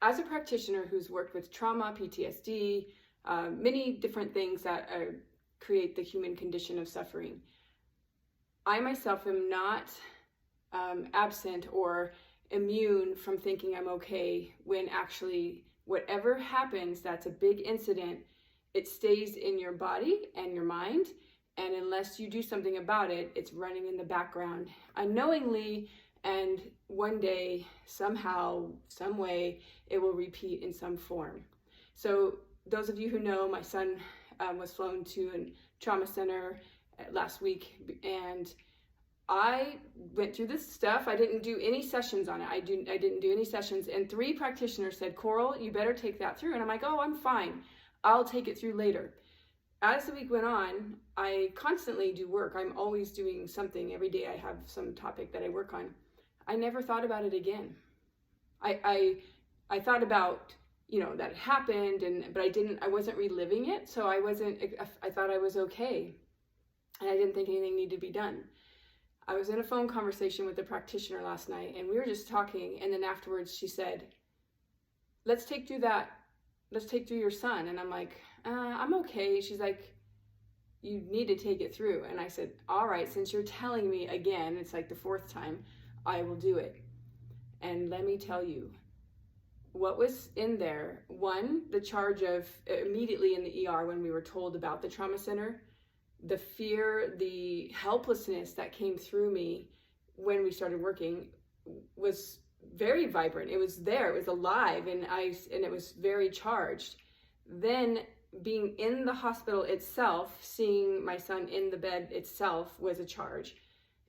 as a practitioner who's worked with trauma, PTSD, many different things that create the human condition of suffering, I myself am not absent or immune from thinking I'm okay, when actually whatever happens that's a big incident, it stays in your body and your mind, and unless you do something about it, it's running in the background unknowingly, and one day, somehow, some way, it will repeat in some form. So those of you who know, my son was flown to a trauma center last week, and I went through this stuff. I didn't do any sessions on it. I didn't do any sessions, and 3 practitioners said, Coral, you better take that through. And I'm like, oh, I'm fine. I'll take it through later. As the week went on, I constantly do work. I'm always doing something. Every day I have some topic that I work on. I never thought about it again. I thought about, that it happened, but I wasn't reliving it. So I thought I was okay. And I didn't think anything needed to be done. I was in a phone conversation with the practitioner last night, and we were just talking, and then afterwards she said, let's take through your son. And I'm like, I'm okay. She's like, you need to take it through. And I said, all right, since you're telling me again, it's like the 4th time, I will do it. And let me tell you what was in there. 1, the charge of immediately in the ER when we were told about the trauma center, the fear, the helplessness that came through me when we started working was very vibrant. It was there, it was alive, and it was very charged. Then being in the hospital itself, seeing my son in the bed itself was a charge.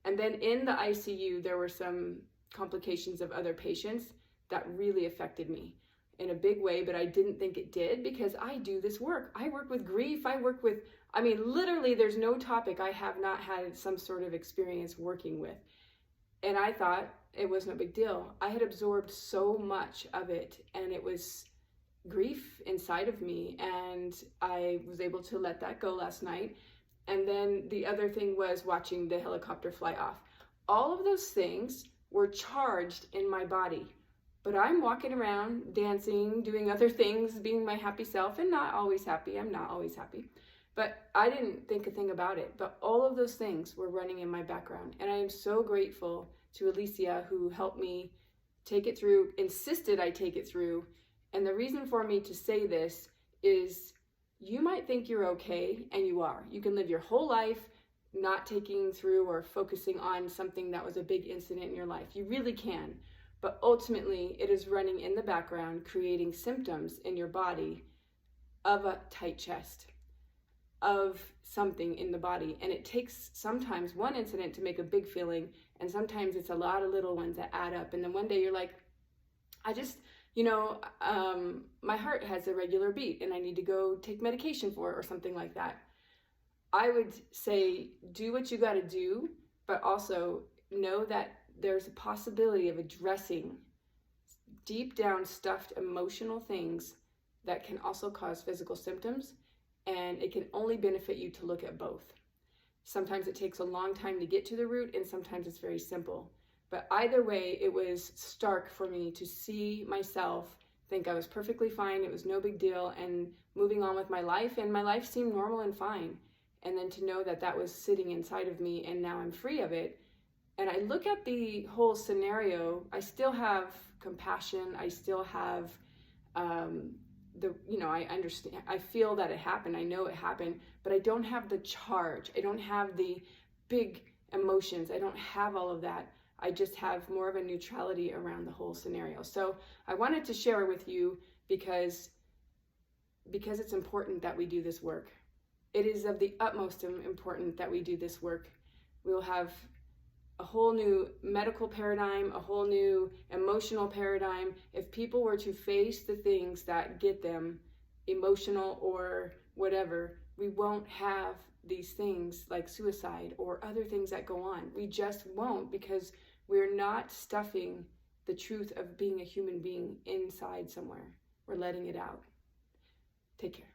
And then in the ICU, there were some complications of other patients that really affected me in a big way, but I didn't think it did, because I do this work. I work with grief. Literally there's no topic I have not had some sort of experience working with. And I thought it was no big deal. I had absorbed so much of it, and it was grief inside of me, and I was able to let that go last night. And then the other thing was watching the helicopter fly off. All of those things were charged in my body, but I'm walking around, dancing, doing other things, being my happy self, and not always happy. I'm not always happy, but I didn't think a thing about it. But all of those things were running in my background, and I am so grateful to Alicia, who helped me take it through, insisted I take it through. And the reason for me to say this is, you might think you're okay, and you are. You can live your whole life not taking through or focusing on something that was a big incident in your life. You really can. But ultimately, it is running in the background, creating symptoms in your body of a tight chest, of something in the body. And it takes sometimes one incident to make a big feeling, and sometimes it's a lot of little ones that add up. And then one day you're like, my heart has a regular beat and I need to go take medication for it or something like that. I would say, do what you got to do, but also know that there's a possibility of addressing deep down stuffed emotional things that can also cause physical symptoms, and it can only benefit you to look at both. Sometimes it takes a long time to get to the root, and sometimes it's very simple. But either way, it was stark for me to see myself think I was perfectly fine, it was no big deal, and moving on with my life, and my life seemed normal and fine. And then to know that that was sitting inside of me, and now I'm free of it. And I look at the whole scenario, I still have compassion, I still have I understand, I feel that it happened, I know it happened, but I don't have the charge, I don't have the big emotions, I don't have all of that. I just have more of a neutrality around the whole scenario. So I wanted to share with you because it's important that we do this work. It is of the utmost important that we do this work. We'll have a whole new medical paradigm, a whole new emotional paradigm. If people were to face the things that get them emotional or whatever, we won't have these things like suicide or other things that go on. We just won't, because we're not stuffing the truth of being a human being inside somewhere. We're letting it out. Take care.